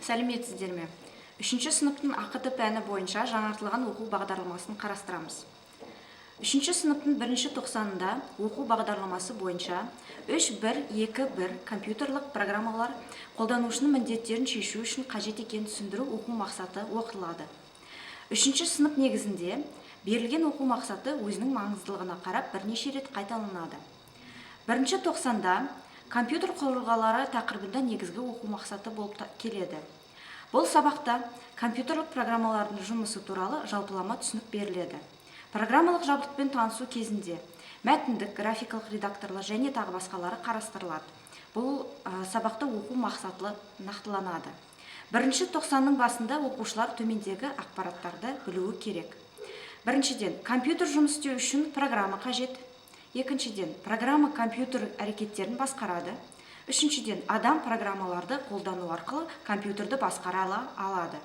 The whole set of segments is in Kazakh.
Сәлеметсіздер ме? 3-ші сыныптың ақыты пәні бойынша жаңартылған оқу бағдарламасын қарастырамыз. 3-ші сыныптың 1-ші тоқсанында оқу бағдарламасы бойынша 3.1.2.1 компьютерлік программалар қолданушының міндеттерін шешу үшін қажет екенін түсіндіру оқу мақсаты оқытылады. 3-ші сынып негізінде берілген оқу мақсаты өзінің маңыздылығына қарап бірнеше рет қайталанады. 1-ші тоқсанда компьютер құрылғылары тақырыбында негізгі оқу мақсаты болып келеді. Бұл сабақта компьютерлік программалардың жұмысы туралы жалпылама түсінік беріледі. Программалық жабдықпен танысу кезінде мәтіндік, графикалық редакторлар және тағы басқалары қарастырылады. Бұл сабақта оқу мақсаты нақтыланады. 1-ші тоқсанның басында оқушылар төмендегі ақпараттарды білуі керек. Біріншіден, компьютер жұмыс істеу үшін программа қажет. Екіншіден, программа компьютер әрекеттерін басқарады. Үшіншіден, адам программаларды қолдану арқылы компьютерді басқара алады.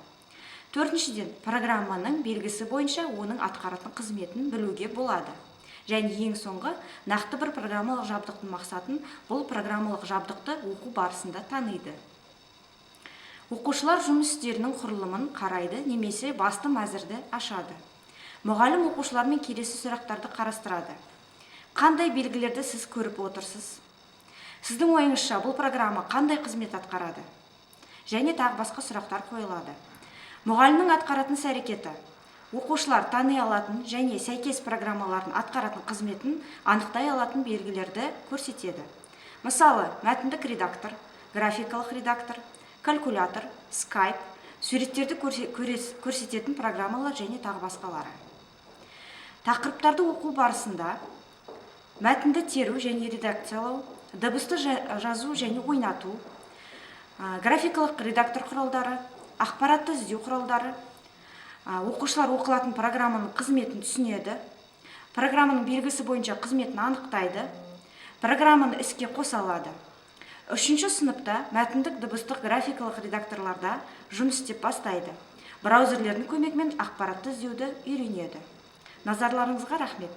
Төртіншіден, программаның белгісі бойынша оның атқаратын қызметін білуге болады. Және ең соңғы, нақты бір программалық жабдықтың мақсатын бұл программалық жабдықты оқу барысында таниды. Оқушылар жұмыс істерінің құрылымын қарайды, немесе басты мәзірді ашады. Мұғалім оқушылармен келесі сұрақтарды қарастырады. Қандай белгілерді сіз көріп отырсыз? Сіздің ойыңызша бұл программа қандай қызмет атқарады? Және тағы басқа сұрақтар қойылады. Мұғалімнің атқаратын іс-әрекеті. Оқушылар тани алатын және сәйкес программалардың атқаратын қызметін анықтай алатын белгілерді көрсетеді. Мысалы, мәтіндік редактор, графикалық редактор, калькулятор, скайп, суреттерді көрсететін программалар және тағы басқалары. Тақырыптарды оқу барысында мәтінді теру және редакциялау, дыбысты жазу және ойнату, графикалық редактор құралдары, ақпаратты іздеу құралдары, оқушылар оқылатын программаның қызметін түсінеді, программаның белгісі бойынша қызметін анықтайды, программаны іске қоса алады. 3-ші сыныпта мәтіндік дыбыстық графикалық редакторларда жұмыс істеп бастайды. Браузерлердің көмегімен ақпаратты іздеуді үйренеді. Назарларыңызға рахмет.